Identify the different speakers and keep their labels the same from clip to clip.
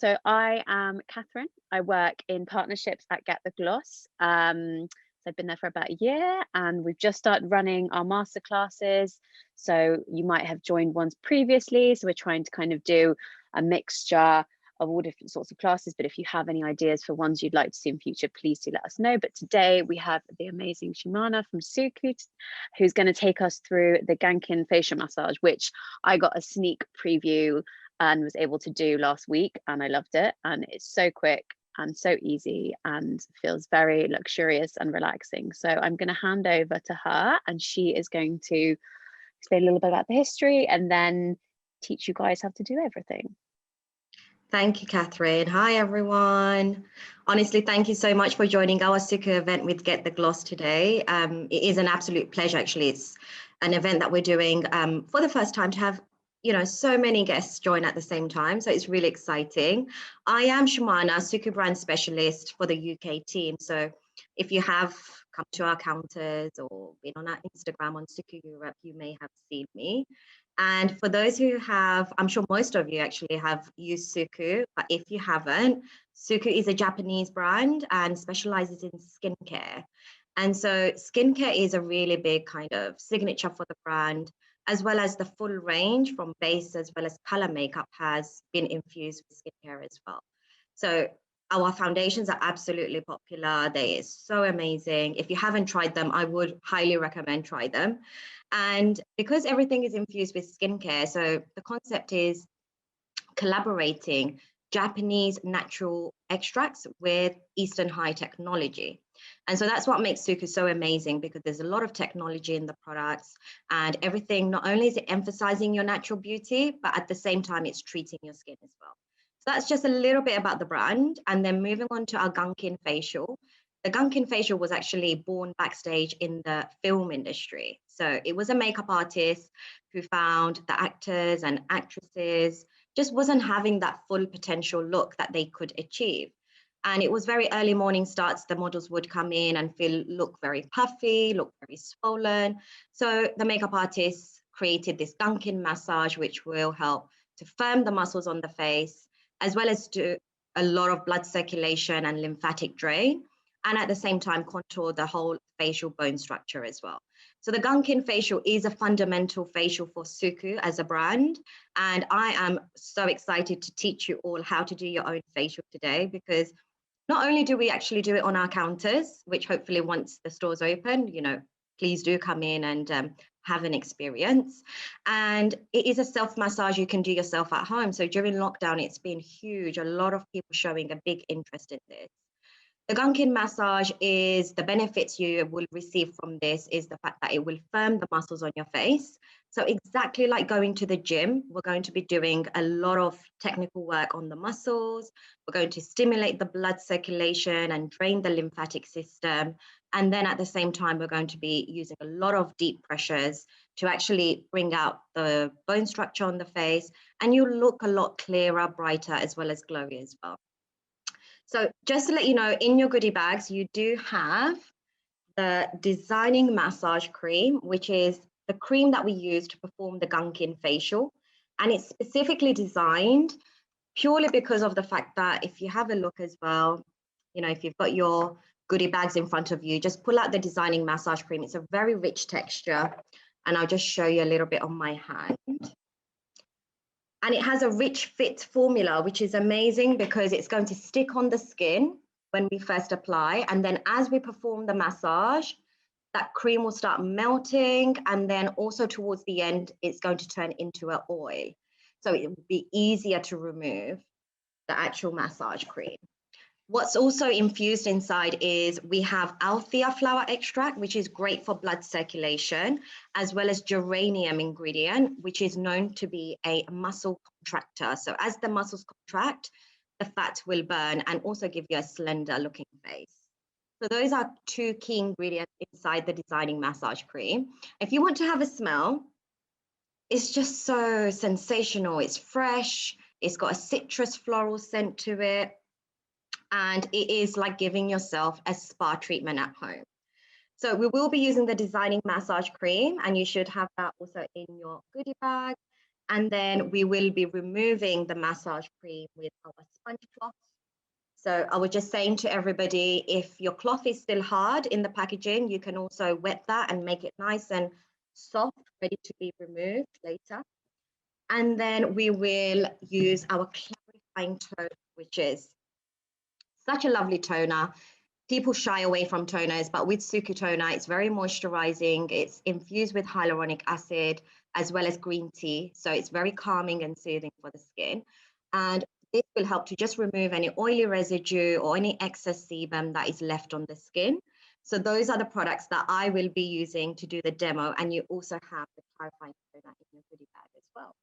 Speaker 1: So I am Catherine. I work in partnerships at Get the Gloss. So I've been there for about a year, and we've just started running our masterclasses. So you might have joined ones previously. So we're trying to kind of do a mixture of all different sorts of classes. But if you have any ideas for ones you'd like to see in future, please do let us know. But today we have the amazing Shumana from Suqqu, who's going to take us through the Gankin facial massage, which I got a sneak preview and was able to do last week, and I loved it. And it's so quick and so easy and feels very luxurious and relaxing. So I'm going to hand over to her, and she is going to explain a little bit about the history and then teach you guys how to do everything.
Speaker 2: Thank you, Catherine. Hi, everyone. Honestly, thank you so much for joining our Suqqu event with Get the Gloss today. It is an absolute pleasure, actually. It's an event that we're doing for the first time to have, so many guests join at the same time. So it's really exciting. I am Shumana, Suqqu brand specialist for the UK team. So if you have come to our counters or been on our Instagram on Suqqu Europe, you may have seen me. And for those who have, I'm sure most of you actually have used Suqqu, but if you haven't, Suqqu is a Japanese brand and specializes in skincare. And so skincare is a really big kind of signature for the brand, as well as the full range from base as well as color makeup has been infused with skincare as well. So our foundations are absolutely popular. They are so amazing. If you haven't tried them, I would highly recommend try them. And because everything is infused with skincare, so the concept is collaborating Japanese natural extracts with Eastern high technology. And so that's what makes Suqqu so amazing, because there's a lot of technology in the products, and everything, not only is it emphasizing your natural beauty, but at the same time, it's treating your skin as well. So that's just a little bit about the brand. And then moving on to our Gankin facial. The Gankin facial was actually born backstage in the film industry. So it was a makeup artist who found the actors and actresses just wasn't having that full potential look that they could achieve. And it was very early morning starts. The models would come in and look very puffy, look very swollen. So the makeup artist created this Gankin massage, which will help to firm the muscles on the face, as well as do a lot of blood circulation and lymphatic drain, and at the same time contour the whole facial bone structure as well. So the Gankin facial is a fundamental facial for Suqqu as a brand. And I am so excited to teach you all how to do your own facial today, because not only do we actually do it on our counters, which hopefully once the stores open, please do come in and have an experience. And it is a self-massage you can do yourself at home. So during lockdown, it's been huge. A lot of people showing a big interest in this. The Gankin massage is the benefits you will receive from this is the fact that it will firm the muscles on your face. So exactly like going to the gym, we're going to be doing a lot of technical work on the muscles. We're going to stimulate the blood circulation and drain the lymphatic system. And then at the same time, we're going to be using a lot of deep pressures to actually bring out the bone structure on the face. And you look a lot clearer, brighter, as well as glowy as well. So just to let you know, in your goodie bags, you do have the designing massage cream, which is the cream that we use to perform the Gankin facial. And it's specifically designed purely because of the fact that if you have a look as well, if you've got your goodie bags in front of you, just pull out the designing massage cream. It's a very rich texture. And I'll just show you a little bit on my hand. And it has a rich fit formula, which is amazing because it's going to stick on the skin when we first apply. And then as we perform the massage, that cream will start melting. And then also towards the end, it's going to turn into an oil. So it will be easier to remove the actual massage cream. What's also infused inside is we have Althea flower extract, which is great for blood circulation, as well as geranium ingredient, which is known to be a muscle contractor. So as the muscles contract, the fat will burn and also give you a slender looking face. So those are two key ingredients inside the designing massage cream. If you want to have a smell, it's just so sensational. It's fresh. It's got a citrus floral scent to it. And it is like giving yourself a spa treatment at home. So we will be using the designing massage cream, and you should have that also in your goodie bag. And then we will be removing the massage cream with our sponge cloth. So I was just saying to everybody, if your cloth is still hard in the packaging, you can also wet that and make it nice and soft, ready to be removed later. And then we will use our clarifying toner, which is such a lovely toner. People shy away from toners, but with Suqqu toner, it's very moisturizing. It's infused with hyaluronic acid as well as green tea. So it's very calming and soothing for the skin. And this will help to just remove any oily residue or any excess sebum that is left on the skin. So those are the products that I will be using to do the demo. And you also have the clarifying toner in your goodie bag as well.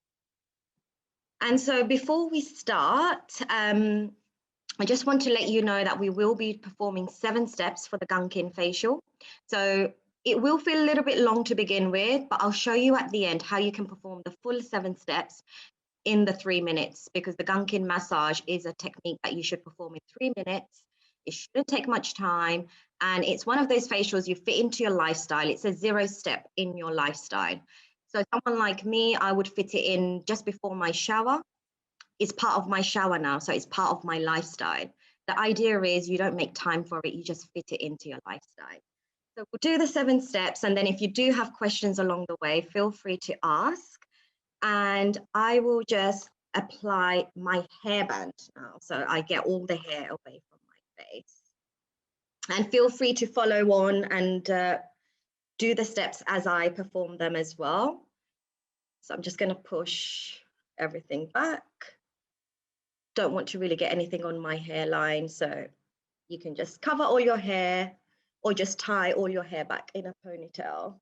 Speaker 2: And so before we start, I just want to let you know that we will be performing 7 steps for the Gankin facial. So it will feel a little bit long to begin with, but I'll show you at the end how you can perform the full 7 steps in the 3 minutes, because the Gankin massage is a technique that you should perform in 3 minutes. It shouldn't take much time. And it's one of those facials you fit into your lifestyle. It's a 0 step in your lifestyle. So someone like me, I would fit it in just before my shower. It's part of my shower now, so it's part of my lifestyle. The idea is you don't make time for it, you just fit it into your lifestyle. So we'll do the 7 steps, and then if you do have questions along the way, feel free to ask. And I will just apply my hairband now, so I get all the hair away from my face. And feel free to follow on and do the steps as I perform them as well. So I'm just going to push everything back. Don't want to really get anything on my hairline, so you can just cover all your hair or just tie all your hair back in a ponytail.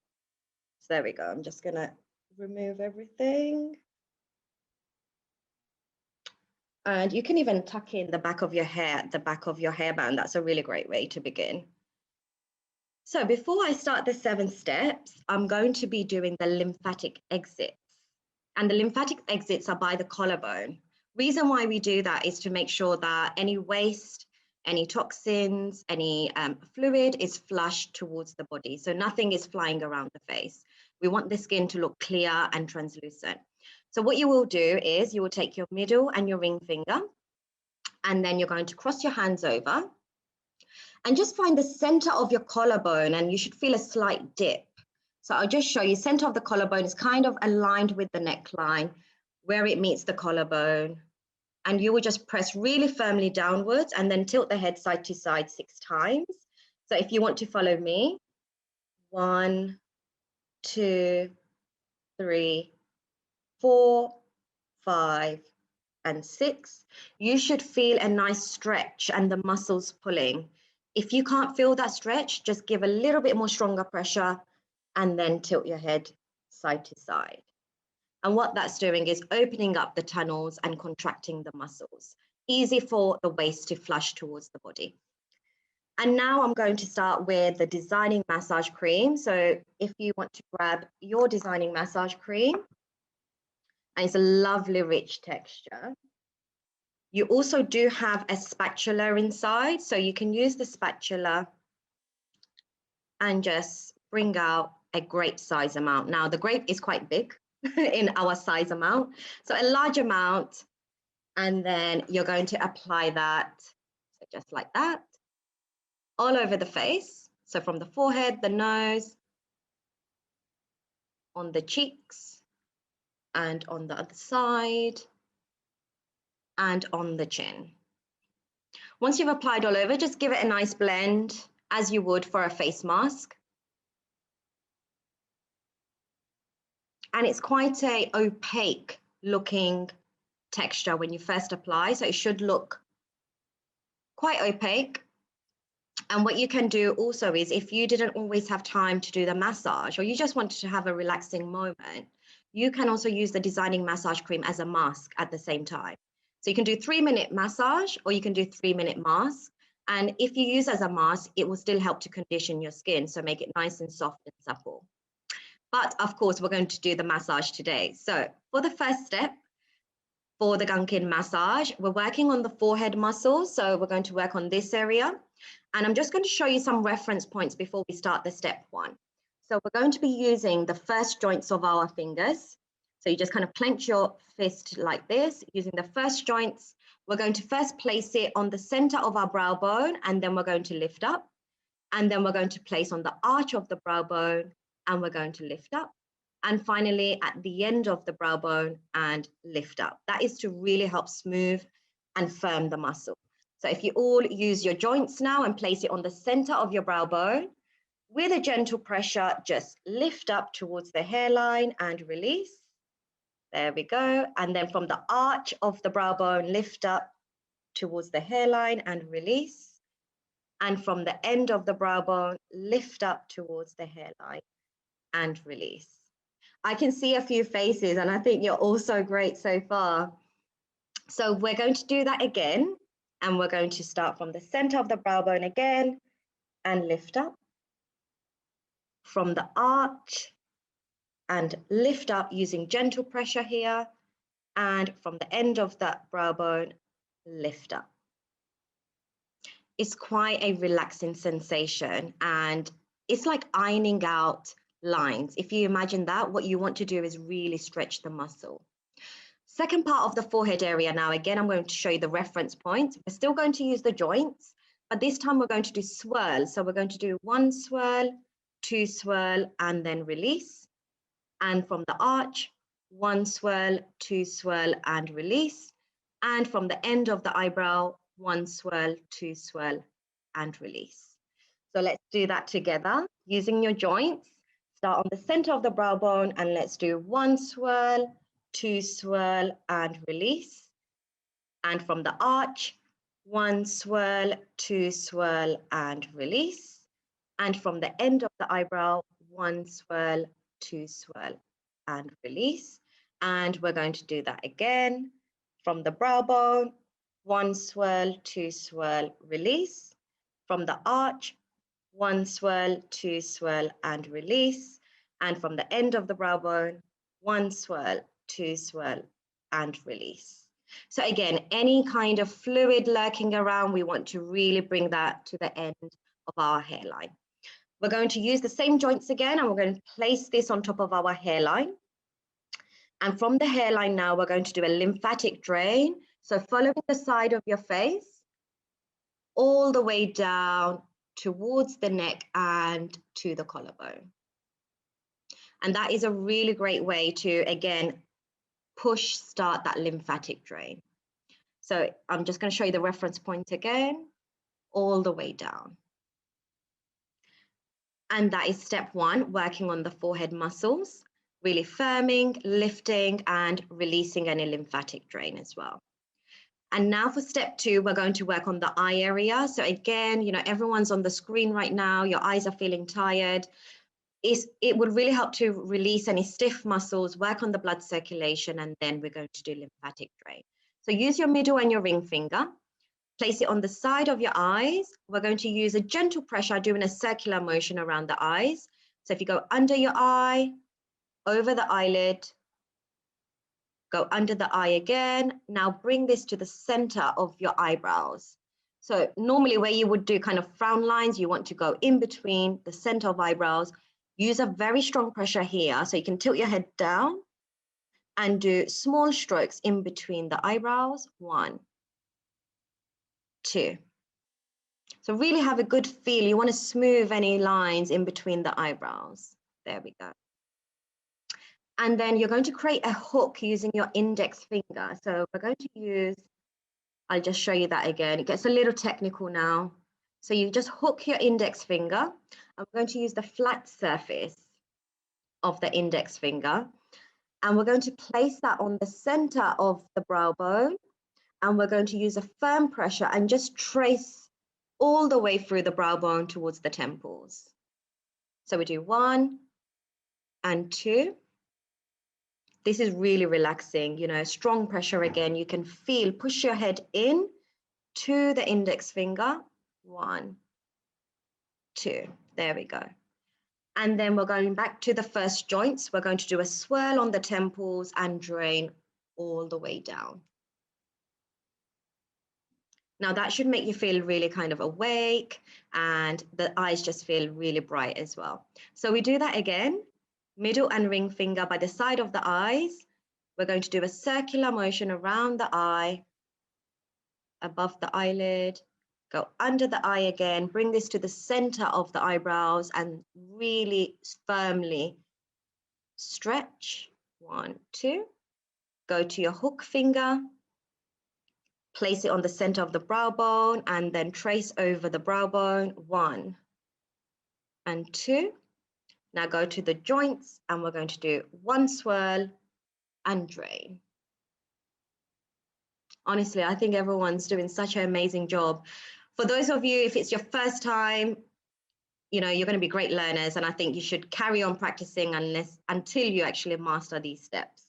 Speaker 2: So there we go. I'm just gonna remove everything. And you can even tuck in the back of your hair at the back of your hairband. That's a really great way to begin. So before I start the 7 steps, I'm going to be doing the lymphatic exits. And the lymphatic exits are by the collarbone. Reason why we do that is to make sure that any waste, any toxins, any fluid is flushed towards the body. So nothing is flying around the face. We want the skin to look clear and translucent. So what you will do is you will take your middle and your ring finger, and then you're going to cross your hands over and just find the center of your collarbone, and you should feel a slight dip. So I'll just show you, center of the collarbone is kind of aligned with the neckline where it meets the collarbone. And you will just press really firmly downwards and then tilt the head side to side 6 times. So if you want to follow me, 1, 2, 3, 4, 5, and 6. You should feel a nice stretch and the muscles pulling. If you can't feel that stretch, just give a little bit more stronger pressure and then tilt your head side to side. And what that's doing is opening up the tunnels and contracting the muscles. Easy for the waist to flush towards the body. And now I'm going to start with the designing massage cream. So if you want to grab your designing massage cream, and it's a lovely rich texture. You also do have a spatula inside, so you can use the spatula and just bring out a grape size amount. Now the grape is quite big in our size amount, so a large amount, and then you're going to apply that, so just like that, all over the face. So from the forehead, the nose, on the cheeks, and on the other side, and on the chin. Once you've applied all over, just give it a nice blend as you would for a face mask. And it's quite a opaque looking texture when you first apply, so it should look quite opaque. And what you can do also is, if you didn't always have time to do the massage, or you just wanted to have a relaxing moment, you can also use the designing massage cream as a mask at the same time. So you can do 3-minute massage, or you can do 3-minute mask. And if you use as a mask, it will still help to condition your skin, so make it nice and soft and supple. But of course, we're going to do the massage today. So for the first step, for the Gankin massage, we're working on the forehead muscles. So we're going to work on this area. And I'm just going to show you some reference points before we start the step 1. So we're going to be using the first joints of our fingers. So So you just kind of clench your fist like this using the first joints. We're going to first place it on the center of our brow bone, and then we're going to lift up. And then we're going to place on the arch of the brow bone, and we're going to lift up. And finally, at the end of the brow bone, and lift up. That is to really help smooth and firm the muscle. So if you all use your joints now and place it on the center of your brow bone, with a gentle pressure, just lift up towards the hairline and release. There we go. And then from the arch of the brow bone, lift up towards the hairline and release. And from the end of the brow bone, lift up towards the hairline and release. I can see a few faces, and I think you're all so great so far. So we're going to do that again, and we're going to start from the center of the brow bone again and lift up. From the arch and lift up using gentle pressure here, and from the end of that brow bone, lift up. It's quite a relaxing sensation, and it's like ironing out lines. If you imagine that, what you want to do is really stretch the muscle. Second part of the forehead area now, again, I'm going to show you the reference point. We're still going to use the joints, but this time we're going to do swirls. So we're going to do 1 swirl, 2 swirl, and then release. And from the arch, 1 swirl, 2 swirl, and release. And from the end of the eyebrow, 1 swirl, 2 swirl, and release. So let's do that together using your joints. Start on the center of the brow bone, and let's do 1 swirl, 2 swirl, and release. And from the arch, 1 swirl, 2 swirl, and release. And from the end of the eyebrow, 1 swirl, 2 swirl, and release. And we're going to do that again. From the brow bone, 1 swirl, 2 swirl, release. From the arch, 1 swirl, 2 swirl, and release. And from the end of the brow bone, 1 swirl, 2 swirl, and release. So again, any kind of fluid lurking around, we want to really bring that to the end of our hairline. We're going to use the same joints again, and we're going to place this on top of our hairline. And from the hairline now, we're going to do a lymphatic drain. So following the side of your face, all the way down towards the neck and to the collarbone. And that is a really great way to, again, start that lymphatic drain. So I'm just going to show you the reference point again, all the way down. And that is step 1, working on the forehead muscles, really firming, lifting, and releasing any lymphatic drain as well. And now for step 2, we're going to work on the eye area. So again, you know, everyone's on the screen right now, your eyes are feeling tired. It would really help to release any stiff muscles, work on the blood circulation, and then we're going to do lymphatic drain. So use your middle and your ring finger. Place it on the side of your eyes. We're going to use a gentle pressure, doing a circular motion around the eyes. So if you go under your eye, over the eyelid, go under the eye again. Now bring this to the center of your eyebrows. So normally where you would do kind of frown lines, you want to go in between the center of eyebrows. Use a very strong pressure here. So you can tilt your head down and do small strokes in between the eyebrows. 1, 2. So really have a good feel. You want to smooth any lines in between the eyebrows. There we go. And then you're going to create a hook using your index finger. So we're going to use, I'll just show you that again. It gets a little technical now. So you just hook your index finger. I'm going to use the flat surface of the index finger. And we're going to place that on the center of the brow bone. And we're going to use a firm pressure and just trace all the way through the brow bone towards the temples. So we do 1 and 2. This is really relaxing, you know, strong pressure again. You can feel, push your head in to the index finger. 1, 2, there we go. And then we're going back to the first joints. We're going to do a swirl on the temples and drain all the way down. Now that should make you feel really kind of awake, and the eyes just feel really bright as well. So we do that again, middle and ring finger by the side of the eyes, We're going to do a circular motion around the eye, above the eyelid, go under the eye again, bring this to the center of the eyebrows and really firmly stretch. 1, 2. Go to your hook finger, place it on the center of the brow bone and then trace over the brow bone. 1 and 2. Now go to the joints and we're going to do 1 swirl and drain. Honestly, I think everyone's doing such an amazing job. For those of you, if it's your first time, you know, you're going to be great learners, and I think you should carry on practicing until you actually master these steps.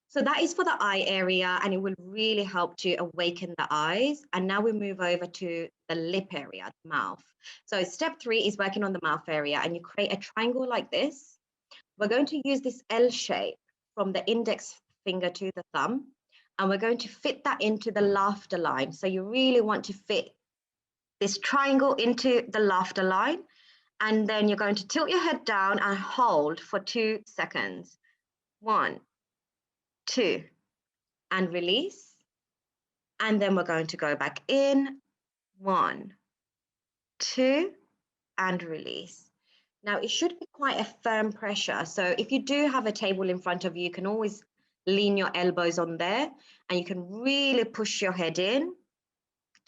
Speaker 2: So that is for the eye area, and it will really help to awaken the eyes. And now we move over to the lip area, the mouth. So step 3 is working on the mouth area, and you create a triangle like this. We're going to use this L shape from the index finger to the thumb, and we're going to fit that into the laughter line. So you really want to fit this triangle into the laughter line, and then you're going to tilt your head down and hold for 2 seconds. 1, 2, and release. And then we're going to go back in. 1, 2, and release. Now it should be quite a firm pressure. So if you do have a table in front of you, you can always lean your elbows on there and you can really push your head in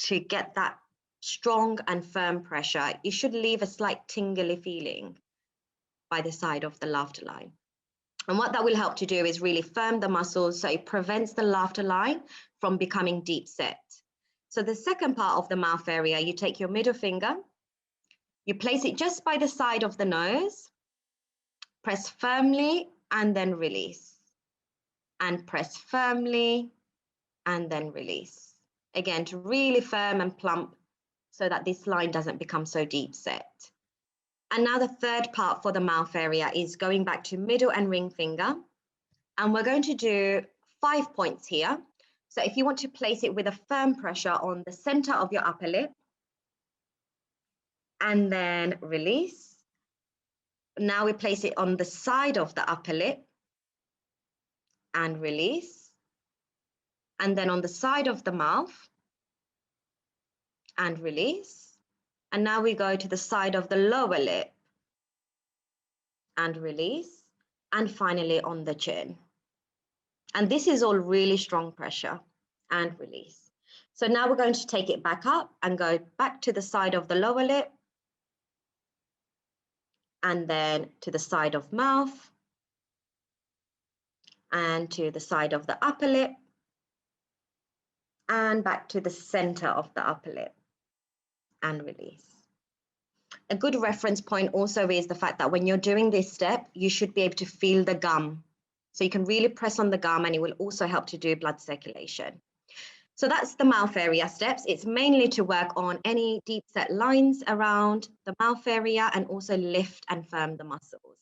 Speaker 2: to get that strong and firm pressure. You should leave a slight tingly feeling by the side of the laughter line. And what that will help to do is really firm the muscles so it prevents the laughter line from becoming deep set. So the second part of the mouth area, you take your middle finger, you place it just by the side of the nose, press firmly and then release. And press firmly and then release. Again, to really firm and plump so that this line doesn't become so deep set. And now the third part for the mouth area is going back to middle and ring finger. And we're going to do 5 points here. So if you want to place it with a firm pressure on the center of your upper lip, and then release. Now we place it on the side of the upper lip and release. And then on the side of the mouth and release. And now we go to the side of the lower lip and release. And finally on the chin. And this is all really strong pressure and release. So now we're going to take it back up and go back to the side of the lower lip and then to the side of mouth and to the side of the upper lip and back to the center of the upper lip and release. A good reference point also is the fact that when you're doing this step, you should be able to feel the gum. So you can really press on the gum and it will also help to do blood circulation. So that's the mouth area steps. It's mainly to work on any deep set lines around the mouth area and also lift and firm the muscles.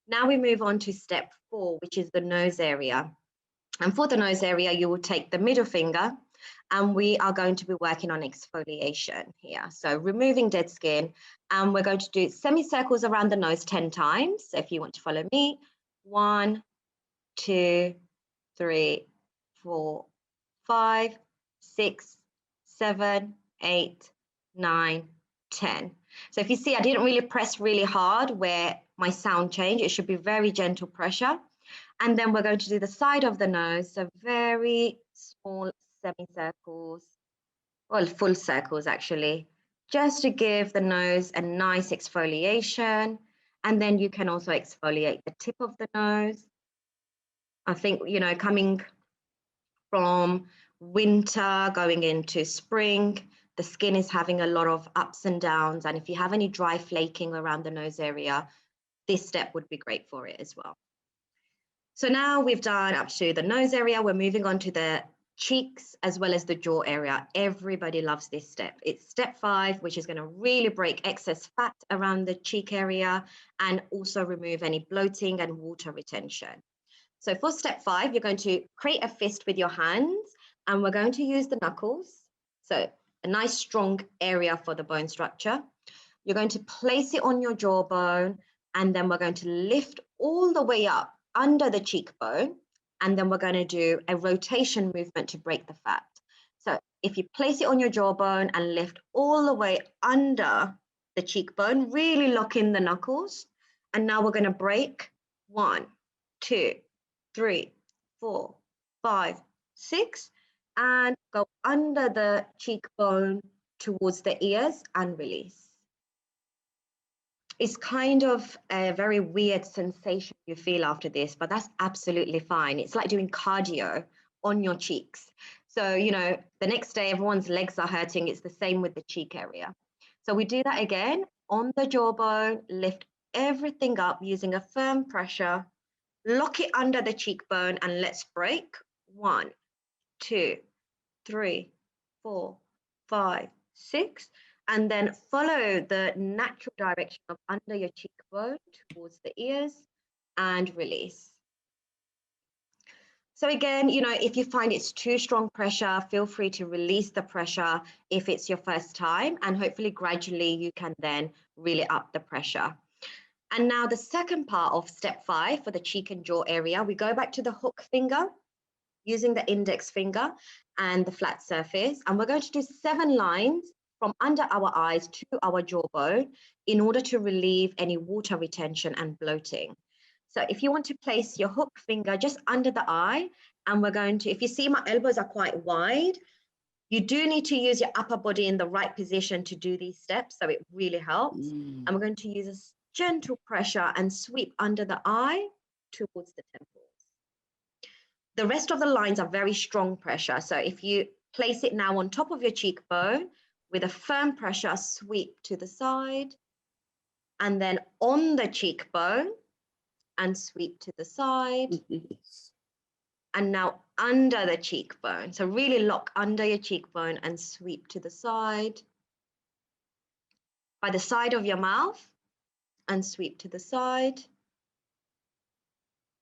Speaker 2: Now we move on to step 4, which is the nose area. And for the nose area, you will take the middle finger and we are going to be working on exfoliation here. So removing dead skin, and we're going to do semicircles around the nose 10 times. So if you want to follow me, 1, 2, 3, 4, 5, 6, 7, 8, 9, 10. So if you see, I didn't really press really hard where my sound changed. It should be very gentle pressure. And then we're going to do the side of the nose. So very small semicircles, well, full circles actually, just to give the nose a nice exfoliation. And then you can also exfoliate the tip of the nose. I think, you know, coming from winter going into spring, the skin is having a lot of ups and downs. And if you have any dry flaking around the nose area, this step would be great for it as well. So now we've done up to the nose area. We're moving on to the cheeks as well as the jaw area. Everybody loves this step. It's step 5, which is going to really break excess fat around the cheek area and also remove any bloating and water retention. So for step 5, you're going to create a fist with your hands and we're going to use the knuckles. So a nice strong area for the bone structure. You're going to place it on your jawbone and then we're going to lift all the way up under the cheekbone And then we're going to do a rotation movement to break the fat. So if you place it on your jawbone and lift all the way under the cheekbone, really lock in the knuckles. And now we're going to break 1, 2, 3, 4, 5, 6, and go under the cheekbone towards the ears and release. It's kind of a very weird sensation you feel after this, but that's absolutely fine. It's like doing cardio on your cheeks. So, you know, the next day everyone's legs are hurting. It's the same with the cheek area. So we do that again on the jawbone, lift everything up using a firm pressure, lock it under the cheekbone, and let's break. 1, 2, 3, 4, 5, 6. And then follow the natural direction of under your cheekbone towards the ears and release. So again, you know, if you find it's too strong pressure, feel free to release the pressure if it's your first time, and hopefully gradually you can then really up the pressure. And now the second part of step 5 for the cheek and jaw area, we go back to the hook finger using the index finger and the flat surface. And we're going to do 7 lines from under our eyes to our jawbone in order to relieve any water retention and bloating. So if you want to place your hook finger just under the eye, and we're going to, if you see my elbows are quite wide, you do need to use your upper body in the right position to do these steps, so it really helps. And we're going to use a gentle pressure and sweep under the eye towards the temples. The rest of the lines are very strong pressure. So if you place it now on top of your cheekbone with a firm pressure, sweep to the side, and then on the cheekbone and sweep to the side. And now under the cheekbone. So really lock under your cheekbone and sweep to the side. By the side of your mouth and sweep to the side.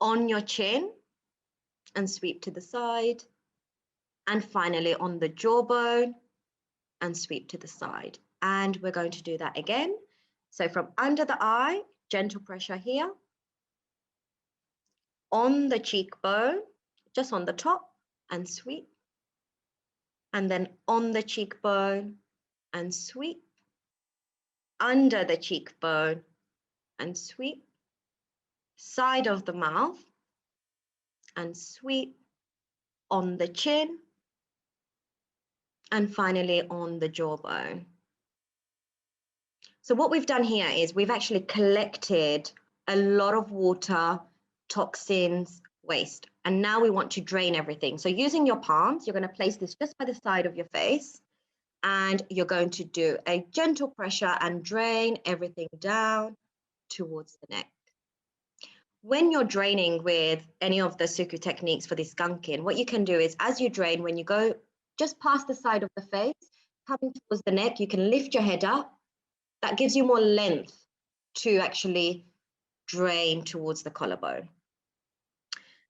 Speaker 2: On your chin and sweep to the side. And finally on the jawbone and sweep to the side. And we're going to do that again. So from under the eye, gentle pressure here. On the cheekbone, just on the top and sweep. And then on the cheekbone and sweep. Under the cheekbone and sweep. Side of the mouth and sweep. On the chin. And finally on the jawbone. So what we've done here is we've actually collected a lot of water, toxins, waste, and now we want to drain everything. So using your palms, you're going to place this just by the side of your face, and you're going to do a gentle pressure and drain everything down towards the neck. When you're draining with any of the Suqqu techniques for this Gankin, what you can do is as you drain, when you go just past the side of the face, coming towards the neck, you can lift your head up. That gives you more length to actually drain towards the collarbone.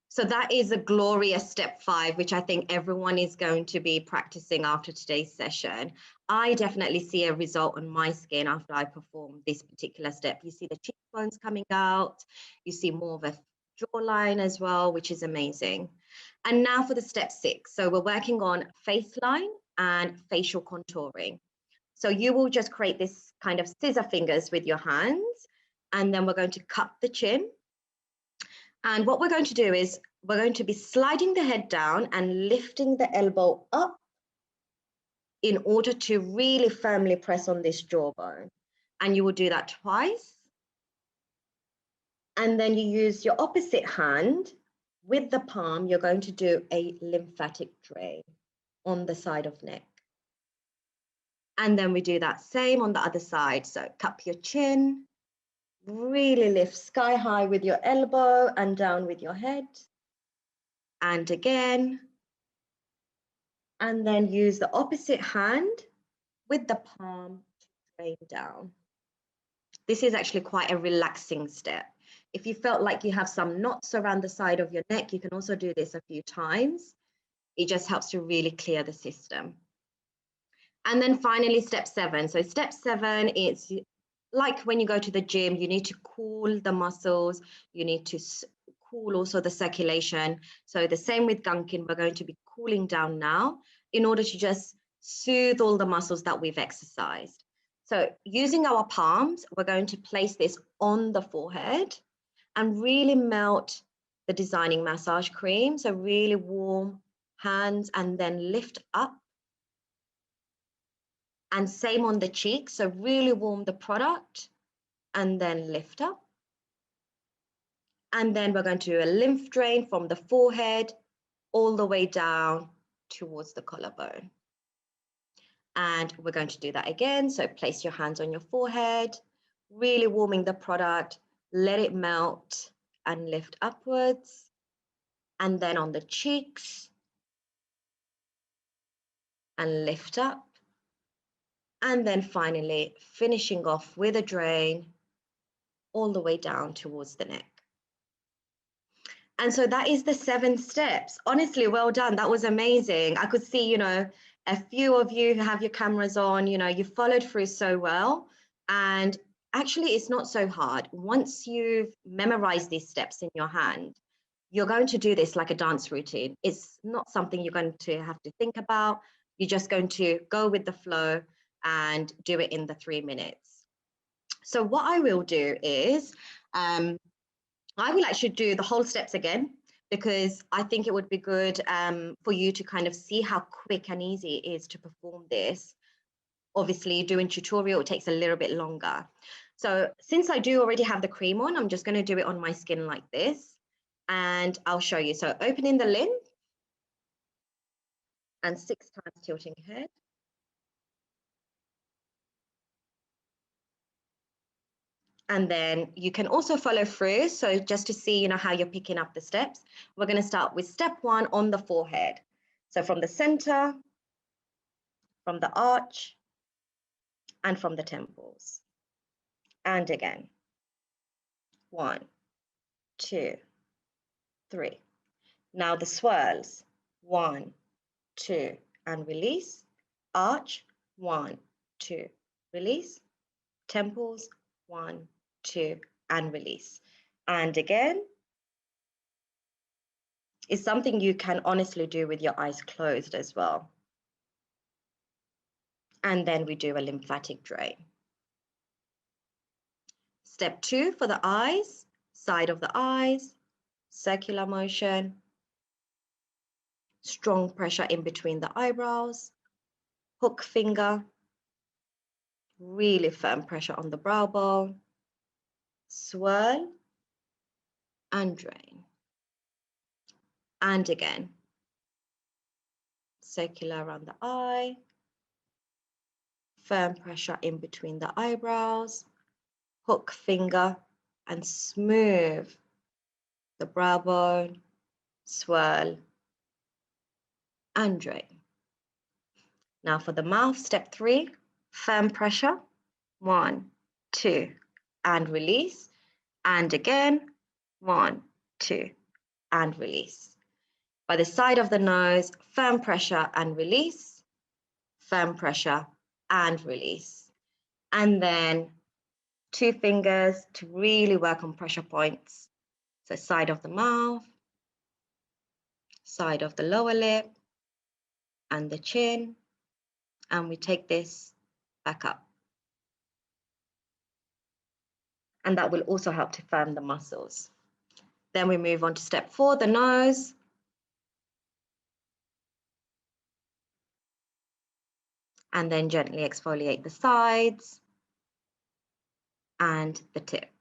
Speaker 2: So that is a glorious step 5, which I think everyone is going to be practicing after today's session. I definitely see a result on my skin after I perform this particular step. You see the cheekbones coming out, you see more of a jawline as well, which is amazing. And now for the step 6. So we're working on face line and facial contouring. So you will just create this kind of scissor fingers with your hands, and then we're going to cut the chin. And what we're going to do is we're going to be sliding the head down and lifting the elbow up in order to really firmly press on this jawbone. And you will do that twice. And then you use your opposite hand with the palm, you're going to do a lymphatic drain on the side of neck. And then we do that same on the other side. So cup your chin, really lift sky high with your elbow and down with your head. And again. And then use the opposite hand with the palm to drain down. This is actually quite a relaxing step. If you felt like you have some knots around the side of your neck, you can also do this a few times. It just helps to really clear the system. And then finally, step 7. So step 7 is like when you go to the gym, you need to cool the muscles, you need to cool also the circulation. So the same with Gankin, we're going to be cooling down now in order to just soothe all the muscles that we've exercised. So using our palms, we're going to place this on the forehead and really melt the designing massage cream. So really warm hands and then lift up. And same on the cheeks. So really warm the product and then lift up. And then we're going to do a lymph drain from the forehead all the way down towards the collarbone. And we're going to do that again. So place your hands on your forehead, really warming the product, let it melt and lift upwards. And then on the cheeks and lift up. And then finally finishing off with a drain all the way down towards the neck. And so that is the 7 steps. Honestly, well done. That was amazing. I could see, a few of you who have your cameras on, you followed through so well. And actually, it's not so hard. Once you've memorized these steps in your hand, you're going to do this like a dance routine. It's not something you're going to have to think about. You're just going to go with the flow and do it in the 3 minutes. So what I will do is, I will actually do the whole steps again, because I think it would be good for you to kind of see how quick and easy it is to perform this. Obviously, doing tutorial takes a little bit longer. So since I do already have the cream on, I'm just going to do it on my skin like this, and I'll show you. So opening the lid and 6 times tilting head. And then you can also follow through. So just to see, how you're picking up the steps, we're going to start with step 1 on the forehead. So from the center, from the arch, and from the temples. And again, 1, 2, 3. Now the swirls, 1, 2, and release. Arch, 1, 2, release. Temples, 1, 2, and release. And again, it's something you can honestly do with your eyes closed as well. And then we do a lymphatic drain. Step 2 for the eyes, side of the eyes, circular motion, strong pressure in between the eyebrows, hook finger, really firm pressure on the brow bone, swirl and drain. And again, circular around the eye, firm pressure in between the eyebrows, hook finger and smooth the brow bone, swirl and drain. Now for the mouth, step 3, firm pressure, 1, 2, and release. And again, 1, 2, and release. By the side of the nose, firm pressure and release, firm pressure and release. And then 2 fingers to really work on pressure points. So side of the mouth, side of the lower lip, and the chin. And we take this back up. And that will also help to firm the muscles. Then we move on to step 4, the nose. And then gently exfoliate the sides and the tip.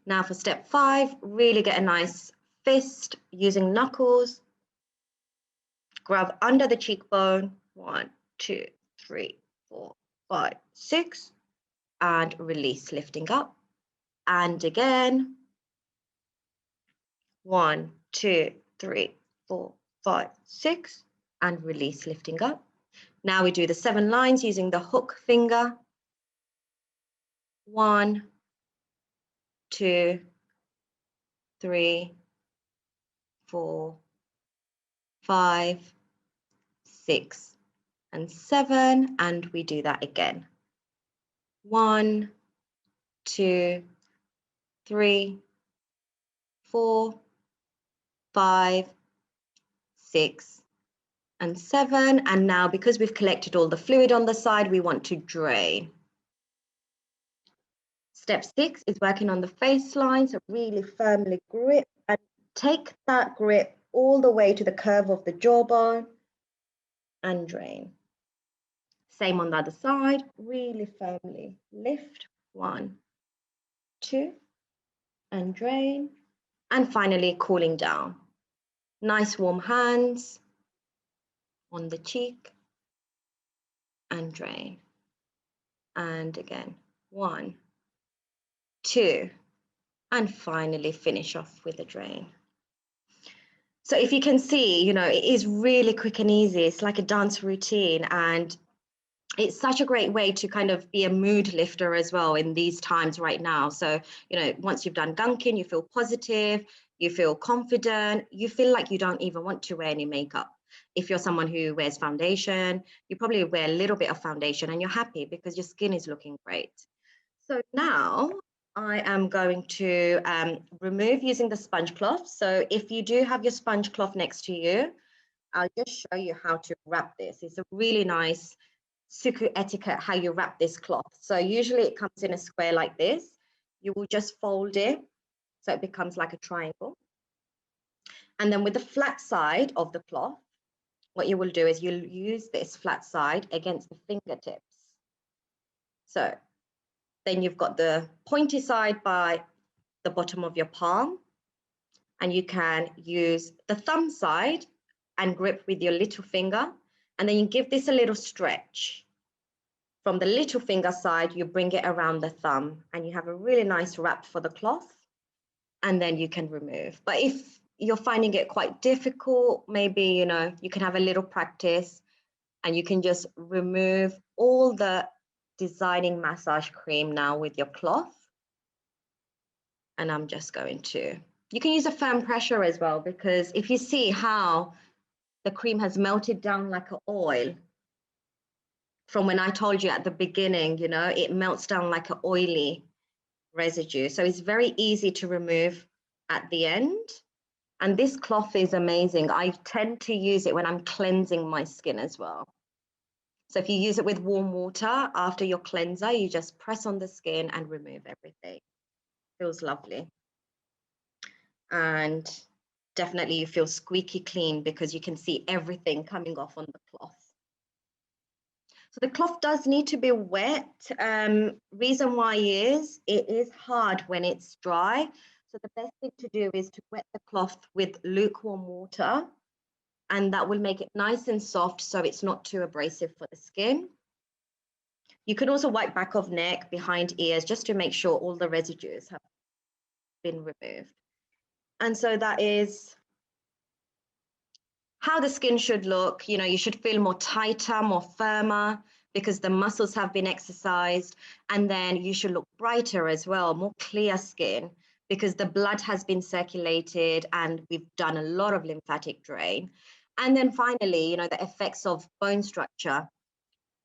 Speaker 2: Now for step 5, really get a nice fist using knuckles. Grab under the cheekbone, 1, 2, 3, 4, 5, 6, and release, lifting up. And again, 1, 2, 3, 4, 5, 6, and release, lifting up. Now we do the 7 lines using the hook finger. 1, 2, 3, 4, 5, 6, and 7, and we do that again. 1, 2, 3, 4, 5, 6, and 7. And now, because we've collected all the fluid on the side, we want to drain. Step 6 is working on the face line. So really firmly grip and take that grip all the way to the curve of the jawbone and drain. Same on the other side, really firmly lift. 1, 2, and drain. And finally, cooling down. Nice warm hands on the cheek and drain. And again, 1, 2, and finally finish off with a drain. So if you can see, you know, it is really quick and easy. It's like a dance routine, and it's such a great way to kind of be a mood lifter as well in these times right now. So, you know, once you've done Gunkin, you feel positive, you feel confident, you feel like you don't even want to wear any makeup. If you're someone who wears foundation, you probably wear a little bit of foundation and you're happy because your skin is looking great. So now I am going to remove using the sponge cloth. So if you do have your sponge cloth next to you, I'll just show you how to wrap this. It's a really nice Suqqu etiquette, how you wrap this cloth. So usually it comes in a square like this. You will just fold it so it becomes like a triangle. And then with the flat side of the cloth, what you will do is you'll use this flat side against the fingertips. So then you've got the pointy side by the bottom of your palm, and you can use the thumb side and grip with your little finger, and then you give this a little stretch. From the little finger side, you bring it around the thumb, and you have a really nice wrap for the cloth, and then you can remove. But if you're finding it quite difficult, maybe, you know, you can have a little practice and you can just remove all the designing massage cream now with your cloth. And I'm just going to, you can use a firm pressure as well, because if you see how the cream has melted down like an oil, from when I told you at the beginning, you know, it melts down like an oily residue. So it's very easy to remove at the end. And this cloth is amazing. I tend to use it when I'm cleansing my skin as well. So if you use it with warm water after your cleanser, you just press on the skin and remove everything. Feels lovely. And definitely you feel squeaky clean because you can see everything coming off on the cloth. So the cloth does need to be wet. Reason why is it is hard when it's dry. So the best thing to do is to wet the cloth with lukewarm water, and that will make it nice and soft so it's not too abrasive for the skin. You can also wipe back of neck, behind ears, just to make sure all the residues have been removed. And so that is how the skin should look. You know, you should feel more tighter, more firmer, because the muscles have been exercised. And then you should look brighter as well, more clear skin, because the blood has been circulated and we've done a lot of lymphatic drain. And then finally, you know, the effects of bone structure.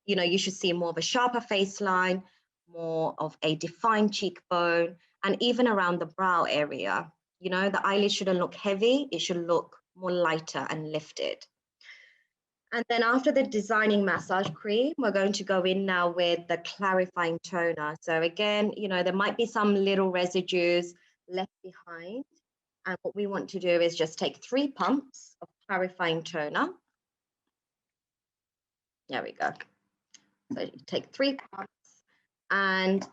Speaker 2: You know, you should see more of a sharper face line, more of a defined cheekbone, and even around the brow area. You know, the eyelids shouldn't look heavy, it should look more lighter and lifted. And then after the designing massage cream, we're going to go in now with the clarifying toner. So again, you know, there might be some little residues left behind. And what we want to do is just take 3 pumps of clarifying toner. There we go. So you take 3 pumps. And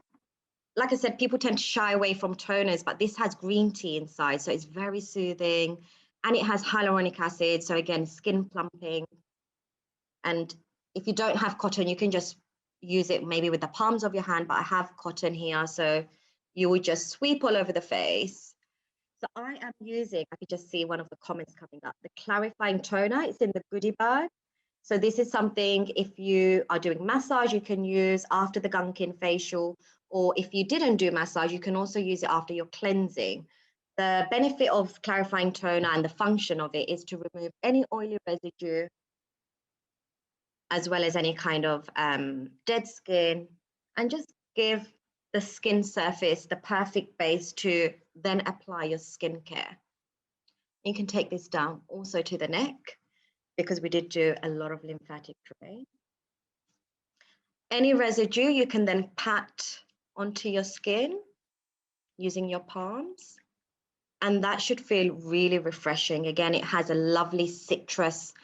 Speaker 2: like I said, people tend to shy away from toners, but this has green tea inside. So it's very soothing, and it has hyaluronic acid. So again, skin plumping. And if you don't have cotton, you can just use it maybe with the palms of your hand, but I have cotton here. So you would just sweep all over the face. So I am using, I could just see one of the comments coming up, the clarifying toner. It's in the goodie bag. So this is something, if you are doing massage, you can use after the Gankin facial, or if you didn't do massage, you can also use it after your cleansing. The benefit of clarifying toner and the function of it is to remove any oily residue, as well as any kind of dead skin, and just give the skin surface, the perfect base to then apply your skincare. You can take this down also to the neck because we did do a lot of lymphatic drain. Any residue you can then pat onto your skin using your palms, and that should feel really refreshing. Again, it has a lovely citrus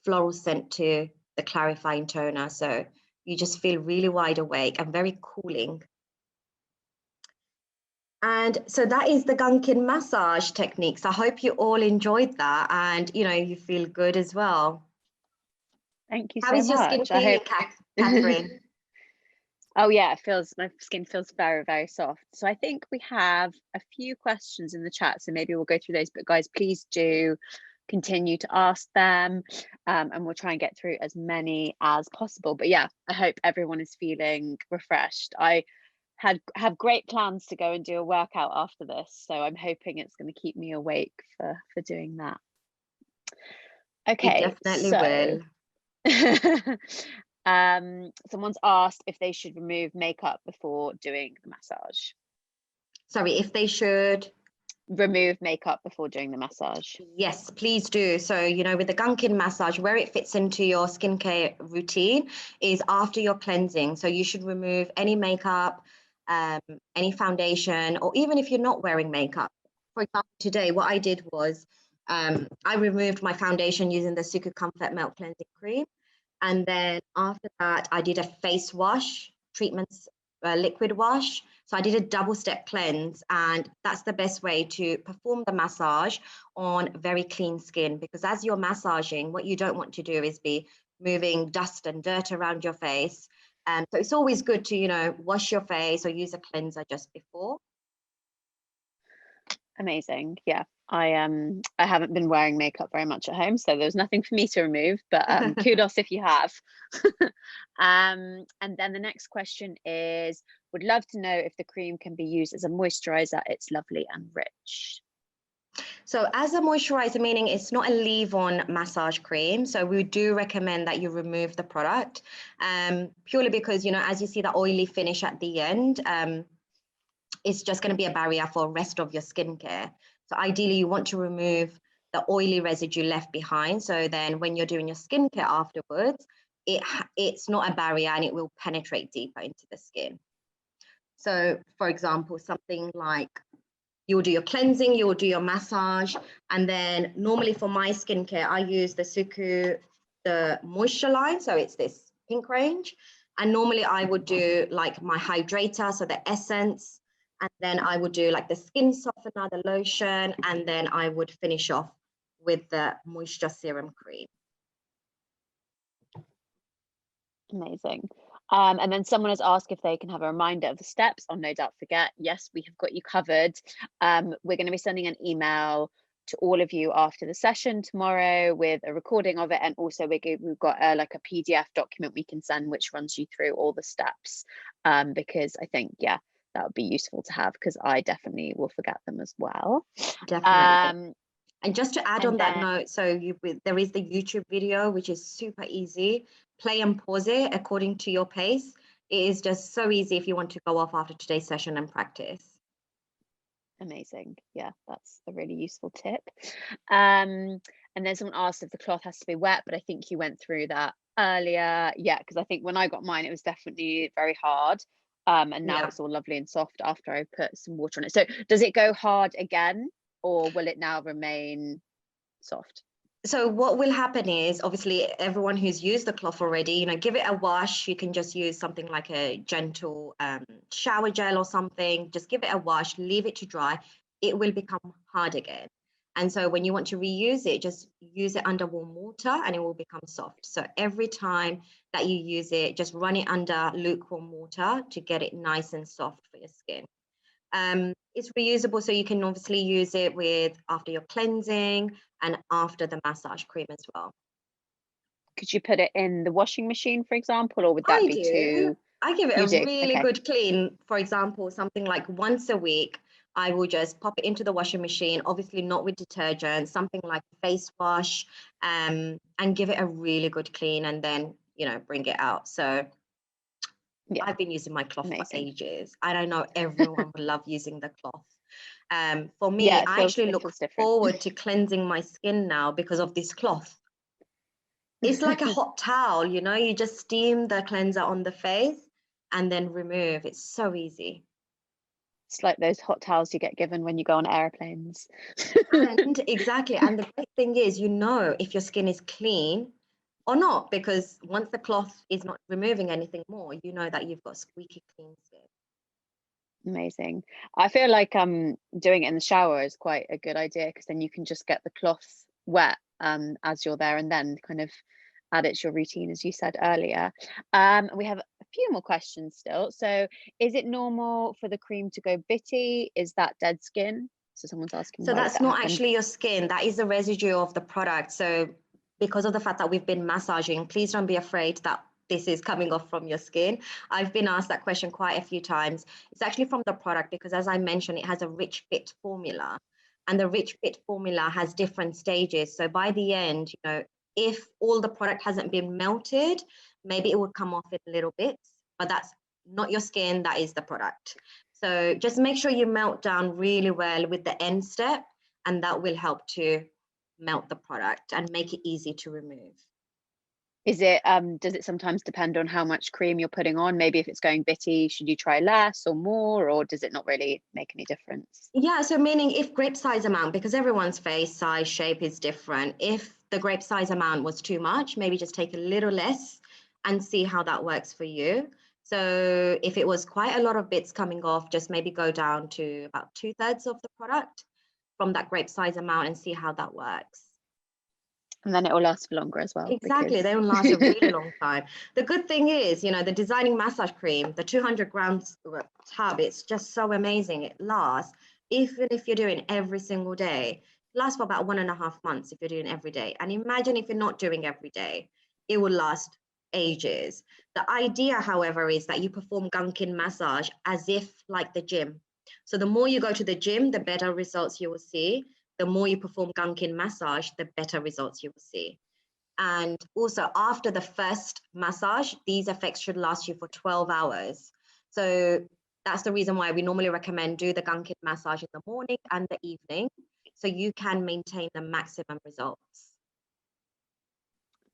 Speaker 2: floral scent to the clarifying toner, so you just feel really wide awake and very cooling. And so that is the Gankin massage techniques. I hope you all enjoyed that, and you feel good as well.
Speaker 1: Thank you
Speaker 2: How
Speaker 1: so
Speaker 2: is your skin
Speaker 1: much. I
Speaker 2: feeling,
Speaker 1: hope.
Speaker 2: Catherine?
Speaker 1: Oh yeah, my skin feels very, very soft. So I think we have a few questions in the chat, so maybe we'll go through those. But guys, please do continue to ask them, and we'll try and get through as many as possible. But yeah, I hope everyone is feeling refreshed. I have great plans to go and do a workout after this, so I'm hoping it's going to keep me awake for doing that. Okay,
Speaker 2: It definitely
Speaker 1: will. Someone's asked if they should remove makeup before doing the massage.
Speaker 2: Sorry, if they should
Speaker 1: remove makeup before doing the massage.
Speaker 2: Yes, please do. So, with the Gankin massage, where it fits into your skincare routine is after your cleansing. So you should remove any makeup, any foundation, or even if you're not wearing makeup. For example, today, what I did was I removed my foundation using the Suqqu Comfort Melt Cleansing Cream. And then after that, I did a face wash, treatments, liquid wash. So I did a double step cleanse, and that's the best way to perform the massage on very clean skin, because as you're massaging, what you don't want to do is be moving dust and dirt around your face. So it's always good to, wash your face or use a cleanser just before.
Speaker 1: Amazing. Yeah. I haven't been wearing makeup very much at home, so there's nothing for me to remove, but kudos if you have. And then the next question is, would love to know if the cream can be used as a moisturizer. It's lovely and rich.
Speaker 2: So as a moisturizer, meaning it's not a leave-on massage cream. So we do recommend that you remove the product, purely because, as you see the oily finish at the end, it's just going to be a barrier for the rest of your skincare. So ideally, you want to remove the oily residue left behind. So then when you're doing your skincare afterwards, it's not a barrier and it will penetrate deeper into the skin. So for example, something like you'll do your cleansing, you'll do your massage, and then normally for my skincare, I use the Suqqu, the moisture line. So it's this pink range. And normally I would do like my hydrator, so the essence, and then I would do like the skin softener, the lotion, and then I would finish off with the moisture serum cream.
Speaker 1: Amazing. And then someone has asked if they can have a reminder of the steps. I'll no doubt forget. Yes, we have got you covered. We're going to be sending an email to all of you after the session tomorrow with a recording of it, and also we've got like a PDF document we can send which runs you through all the steps, because I think that would be useful to have, because I definitely will forget them as well.
Speaker 2: Definitely. And just to add on that note, so there is the YouTube video, which is super easy. Play and pause it according to your pace. It is just so easy if you want to go off after today's session and practice.
Speaker 1: Amazing. Yeah, that's a really useful tip. And then someone asked if the cloth has to be wet, but I think you went through that earlier. Yeah, because I think when I got mine, it was definitely very hard. And now it's all lovely and soft after I put some water on it. So does it go hard again, or will it now remain soft?
Speaker 2: So what will happen is, obviously, everyone who's used the cloth already, give it a wash. You can just use something like a gentle shower gel or something. Just give it a wash, leave it to dry. It will become hard again. And so when you want to reuse it, just use it under warm water and it will become soft. So every time that you use it, just run it under lukewarm water to get it nice and soft for your skin. It's reusable, so you can obviously use it after your cleansing and after the massage cream as well.
Speaker 1: Could you put it in the washing machine, for example, or would that be too?
Speaker 2: I give it a really good clean. For example, something like once a week, I will just pop it into the washing machine, obviously not with detergent, something like face wash, and give it a really good clean, and then bring it out. So
Speaker 1: Yeah,
Speaker 2: I've been using my cloth for
Speaker 1: amazing.
Speaker 2: ages. I don't know, everyone will love using the cloth. For me,
Speaker 1: Yeah,
Speaker 2: I actually
Speaker 1: it
Speaker 2: look
Speaker 1: feels different.
Speaker 2: forward to cleansing my skin now because of this cloth. It's like a hot towel, you know, you just steam the cleanser on the face and then remove. It's so easy.
Speaker 1: It's like those hot towels you get given when you go on airplanes.
Speaker 2: And exactly. And the great thing is, you know, if your skin is clean or not, because once the cloth is not removing anything more, you know that you've got squeaky clean skin.
Speaker 1: Amazing. I feel like doing it in the shower is quite a good idea, because then you can just get the cloth wet as you're there, and then kind of add it to your routine, as you said earlier. We have a few more questions still. So, is it normal for the cream to go bitty? Is that dead skin? So someone's asking,
Speaker 2: So
Speaker 1: why does
Speaker 2: that's
Speaker 1: that
Speaker 2: not
Speaker 1: happen?
Speaker 2: actually your skin, that is the residue of the product. So because of the fact that we've been massaging, please don't be afraid that this is coming off from your skin. I've been asked that question quite a few times. It's actually from the product because, as I mentioned, it has a rich fit formula, and the rich fit formula has different stages. So by the end, you know, if all the product hasn't been melted, maybe it would come off in little bits, but that's not your skin, that is the product. So just make sure you melt down really well with the end step, and that will help to melt the product and make it easy to remove.
Speaker 1: Is it does it sometimes depend on how much cream you're putting on? Maybe if it's going bitty, should you try less or more, or does it not really make any difference?
Speaker 2: Yeah, so meaning if grape size amount, because everyone's face size shape is different, if the grape size amount was too much, maybe just take a little less and see how that works for you. So if it was quite a lot of bits coming off, just maybe go down to about 2/3 of the product from that grape size amount and see how that works.
Speaker 1: And then it will last for longer as well,
Speaker 2: Exactly,
Speaker 1: because
Speaker 2: they will last a really long time. The good thing is, you know, the designing massage cream, the 200 grams tub, it's just so amazing. It lasts, even if you're doing every single day, it lasts for about 1.5 months if you're doing every day. And imagine if you're not doing every day, it will last ages. The idea, however, is that you perform Gankin massage as if like the gym. So the more you go to the gym, the better results you will see. The more you perform Gankin massage, the better results you will see. And also after the first massage, these effects should last you for 12 hours. So that's the reason why we normally recommend do the Gankin massage in the morning and the evening, so you can maintain the maximum results.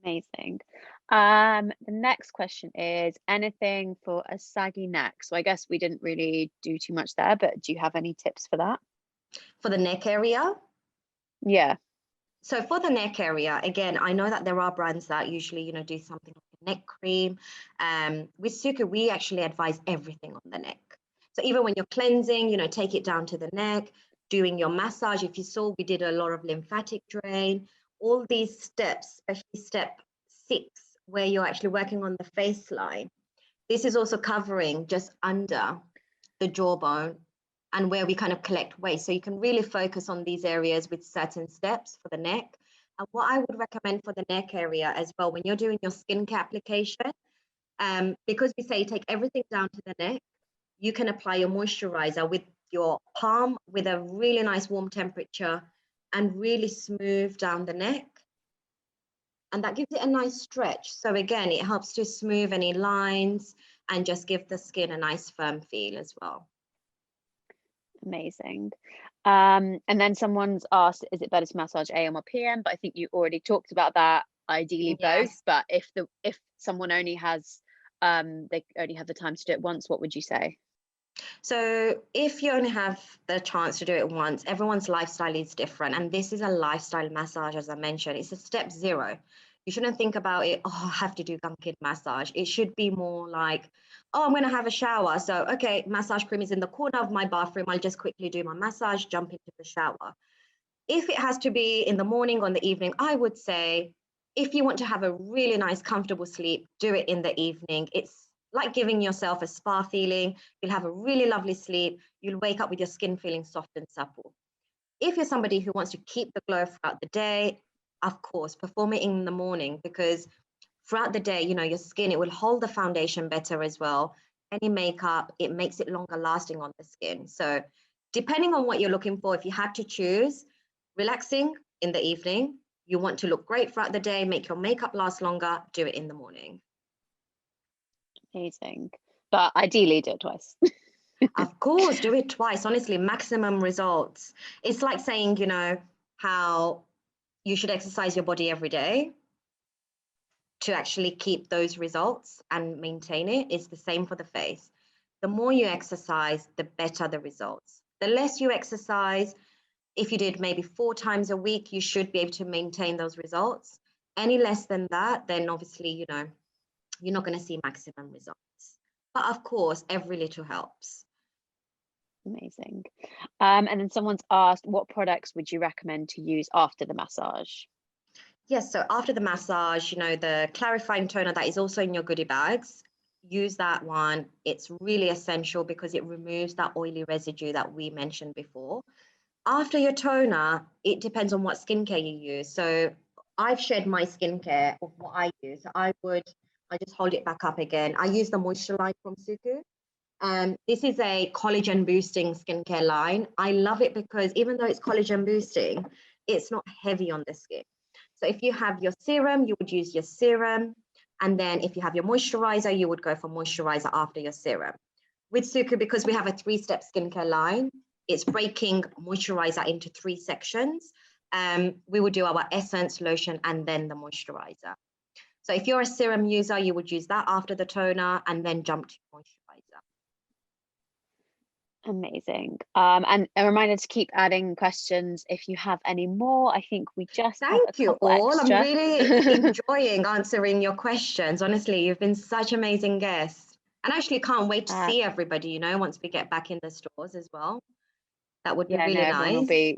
Speaker 1: amazing. The next question is, anything for a saggy neck? So I guess we didn't really do too much there, but do you have any tips for that?
Speaker 2: For the neck area,
Speaker 1: Yeah.
Speaker 2: so for the neck area, again, I know that there are brands that usually, you know, do something like a neck cream. With Suqqu, we actually advise everything on the neck. So even when you're cleansing, you know, take it down to the neck, doing your massage. If you saw, we did a lot of lymphatic drain, all these steps, especially step 6, where you're actually working on the face line. This is also covering just under the jawbone and where we kind of collect waste. So you can really focus on these areas with certain steps for the neck. And what I would recommend for the neck area as well, when you're doing your skincare application, because we say take everything down to the neck, you can apply your moisturizer with your palm with a really nice warm temperature and really smooth down the neck. And that gives it a nice stretch. So again, it helps to smooth any lines and just give the skin a nice firm feel as well.
Speaker 1: Amazing. And then someone's asked, is it better to massage AM or PM? But I think you already talked about that. Ideally both.
Speaker 2: Yes.
Speaker 1: But if someone only has they only have the time to do it once, what would you say?
Speaker 2: So if you only have the chance to do it once, everyone's lifestyle is different. And this is a lifestyle massage, as I mentioned. It's a step 0. You shouldn't think about it, oh, I have to do Gankin massage. It should be more like, oh, I'm going to have a shower. So, okay, massage cream is in the corner of my bathroom. I'll just quickly do my massage, jump into the shower. If it has to be in the morning or in the evening, I would say if you want to have a really nice, comfortable sleep, do it in the evening. It's like giving yourself a spa feeling. You'll have a really lovely sleep. You'll wake up with your skin feeling soft and supple. If you're somebody who wants to keep the glow throughout the day, of course, perform it in the morning, because throughout the day, you know, your skin, it will hold the foundation better as well. Any makeup, it makes it longer lasting on the skin. So depending on what you're looking for, if you had to choose, relaxing in the evening, you want to look great throughout the day, make your makeup last longer, do it in the morning.
Speaker 1: Amazing. but ideally do it twice.
Speaker 2: Of course, do it twice. Honestly, maximum results. It's like saying, you know, how you should exercise your body every day to actually keep those results and maintain it. It's the same for the face. The more you exercise, the better the results. The less you exercise, if you did maybe 4 times a week, you should be able to maintain those results. Any less than that, then obviously, you know, you're not going to see maximum results. But of course, every little helps.
Speaker 1: Amazing. And then someone's asked, what products would you recommend to use after the massage?
Speaker 2: Yes, so after the massage, you know, the clarifying toner that is also in your goodie bags, use that one. It's really essential because it removes that oily residue that we mentioned before. After your toner, it depends on what skincare you use. So I've shared my skincare of what I use. I just hold it back up again. I use the Moisturize from Suqqu. This is a collagen boosting skincare line. I love it because even though it's collagen boosting, it's not heavy on the skin. So if you have your serum, you would use your serum. And then if you have your moisturizer, you would go for moisturizer after your serum. With Suqqu, because we have a 3-step skincare line, it's breaking moisturizer into 3 sections. We would do our essence, lotion, and then the moisturizer. So if you're a serum user, you would use that after the toner and then jump to moisturizer.
Speaker 1: Amazing. And a reminder to keep adding questions if you have any more. I think we just have a
Speaker 2: Thank you
Speaker 1: couple
Speaker 2: all.
Speaker 1: extra.
Speaker 2: I'm really enjoying answering your questions. Honestly, you've been such amazing guests. And actually can't wait to see everybody, you know, once we get back in the stores as well. That would be really nice.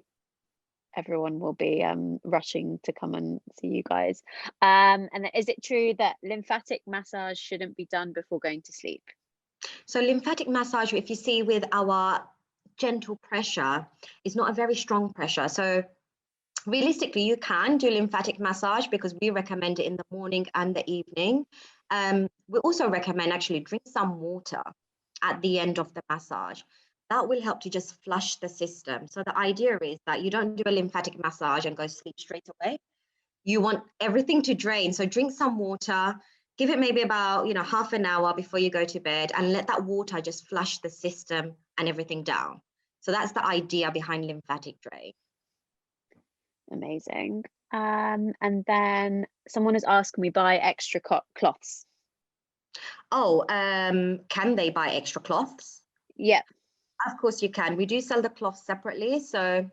Speaker 1: Everyone will be rushing to come and see you guys. And then, is it true that lymphatic massage shouldn't be done before going to sleep?
Speaker 2: So lymphatic massage, if you see with our gentle pressure, is not a very strong pressure. So realistically, you can do lymphatic massage because we recommend it in the morning and the evening. We also recommend actually drink some water at the end of the massage. That will help to just flush the system. So the idea is that you don't do a lymphatic massage and go sleep straight away. You want everything to drain. So drink some water, give it maybe about, you know, half an hour before you go to bed, and let that water just flush the system and everything down. So that's the idea behind lymphatic drain.
Speaker 1: Amazing. And then someone has asked, can we buy extra cloths?
Speaker 2: Oh, can they buy extra cloths?
Speaker 1: Yeah.
Speaker 2: Of course you can. We do sell the cloths separately, so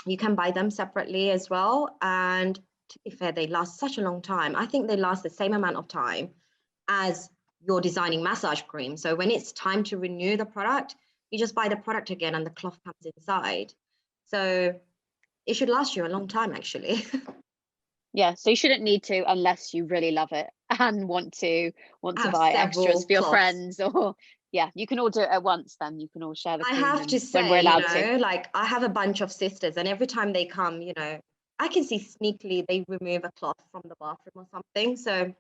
Speaker 2: you can buy them separately as well. And to be fair, they last such a long time. I think they last the same amount of time as your designing massage cream. So when it's time to renew the product, you just buy the product again and the cloth comes inside. So it should last you a long time, actually.
Speaker 1: Yeah, so you shouldn't need to unless you really love it and want to buy extras for your
Speaker 2: cloths.
Speaker 1: friends, or yeah, you can all do it at once. Then you can all share the cream.
Speaker 2: I have to say, when we're allowed to. Like I have a bunch of sisters, and every time they come, you know, I can see sneakily they remove a cloth from the bathroom or something. So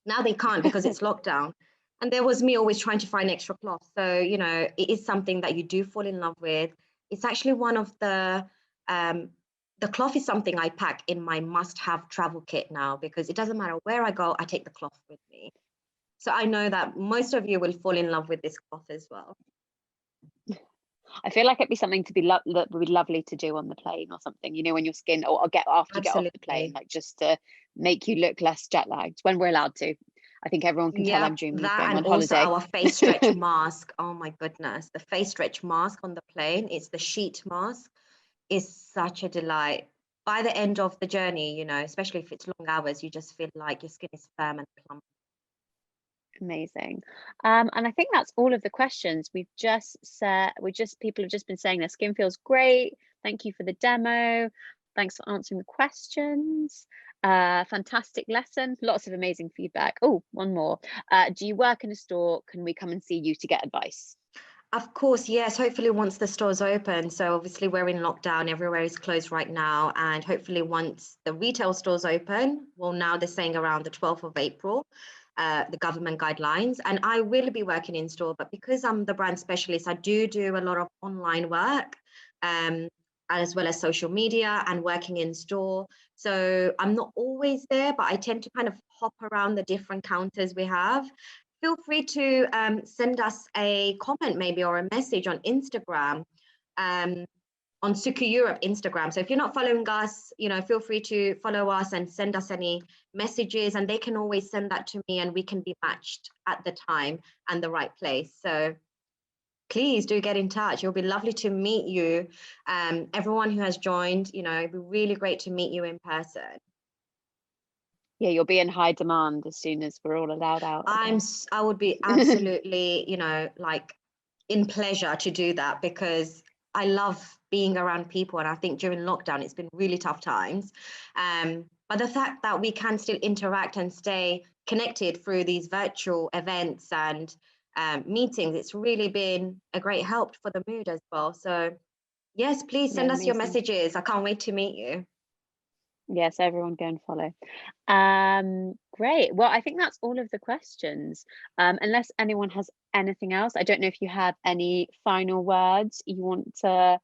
Speaker 2: now they can't because it's lockdown. And there was me always trying to find extra cloth. So, you know, it is something that you do fall in love with. It's actually one of the cloth is something I pack in my must-have travel kit now because it doesn't matter where I go, I take the cloth with me. So I know that most of you will fall in love with this cloth as well.
Speaker 1: I feel like it'd be something to be that would be lovely to do on the plane or something, you know, when your skin, or I'll get after you get off the plane, like just to make you look less jet lagged when we're allowed to. I think everyone can tell I'm dreaming of going on holiday.
Speaker 2: And also our face stretch mask. Oh my goodness, the face stretch mask on the plane. It's the sheet mask. Is such a delight. By the end of the journey, you know, especially if it's long hours, you just feel like your skin is firm and plump.
Speaker 1: Amazing. And I think that's all of the questions we've just said. People have just been saying their skin feels great. Thank you for the demo. Thanks for answering the questions. Fantastic lesson. Lots of amazing feedback. Oh, one more. Do you work in a store? Can we come and see you to get advice?
Speaker 2: Of course, yes. Hopefully once the stores open. So obviously we're in lockdown, everywhere is closed right now. And hopefully once the retail stores open, well, now they're saying around the 12th of April, the government guidelines. And I will be working in store, but because I'm the brand specialist, I do a lot of online work, as well as social media and working in store. So I'm not always there, but I tend to kind of hop around the different counters we have. feel free to send us a comment maybe or a message on Instagram, on Suqqu Europe Instagram. So if you're not following us, feel free to follow us and send us any messages, and they can always send that to me and we can be matched at the time and the right place. So please do get in touch. It'll be lovely to meet you. Everyone who has joined, it'd be really great to meet you in person.
Speaker 1: Yeah, you'll be in high demand as soon as we're all allowed out.
Speaker 2: I would be absolutely, like in pleasure to do that, because I love being around people. And I think during lockdown, it's been really tough times. But the fact that we can still interact and stay connected through these virtual events and meetings, it's really been a great help for the mood as well. So yes, please send us your messages. I can't wait to meet you.
Speaker 1: Yes, everyone go and follow. Great. Well, I think that's all of the questions. Unless anyone has anything else, I don't know if you have any final words you want to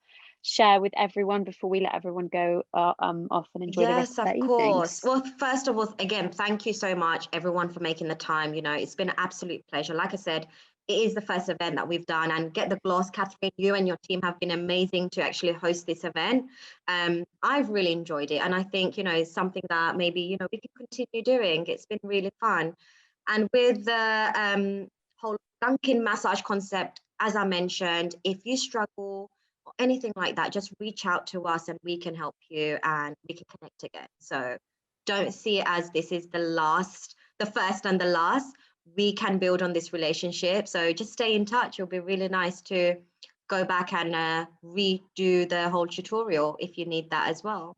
Speaker 1: share with everyone before we let everyone go off and enjoy the rest of their evenings.
Speaker 2: Yes, of course. Well, first of all, again, thank you so much, everyone, for making the time. It's been an absolute pleasure. Like I said, it is the first event that we've done, and Get the Gloss, Catherine, you and your team have been amazing to actually host this event. I've really enjoyed it, and I think it's something that maybe we can continue doing. It's been really fun, and with the whole Gankin massage concept, as I mentioned, if you struggle or anything like that, just reach out to us and we can help you and we can connect again. So don't see it as this is the first and the last. We can build on this relationship. So just stay in touch. It'll be really nice to go back and redo the whole tutorial if you need that as well.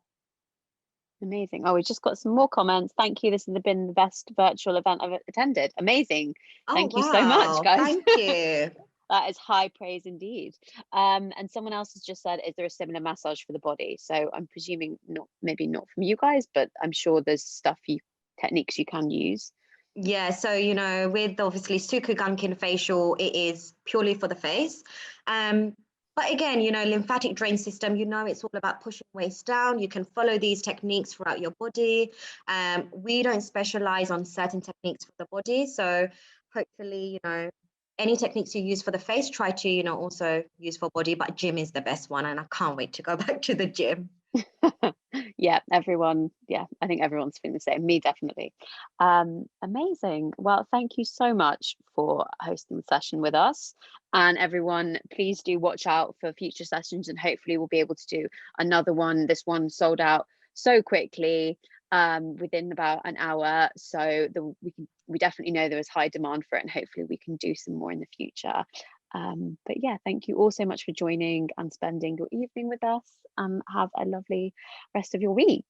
Speaker 1: Amazing. Oh, we just got some more comments. Thank you. This has been the best virtual event I've attended. Amazing. Thank you so much, guys.
Speaker 2: Thank you.
Speaker 1: That is high praise indeed. And someone else has just said, is there a similar massage for the body? So I'm presuming maybe not from you guys, but I'm sure there's techniques you can use.
Speaker 2: Yeah, so with obviously Suqqu Gankin Facial, it is purely for the face. But again, lymphatic drain system, it's all about pushing waste down. You can follow these techniques throughout your body. We don't specialize on certain techniques for the body. So hopefully, any techniques you use for the face, try to, also use for body, but gym is the best one. And I can't wait to go back to the gym.
Speaker 1: Yeah, I think everyone's feeling the same. Me, definitely. Amazing. Well, thank you so much for hosting the session with us. And everyone, please do watch out for future sessions, and hopefully we'll be able to do another one. This one sold out so quickly, within about an hour. So we definitely know there is high demand for it, and hopefully we can do some more in the future. But yeah, thank you all so much for joining and spending your evening with us. Have a lovely rest of your week.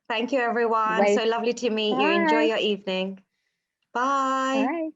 Speaker 2: Thank you, everyone. So lovely to meet you. Enjoy your evening. Bye.
Speaker 1: Bye.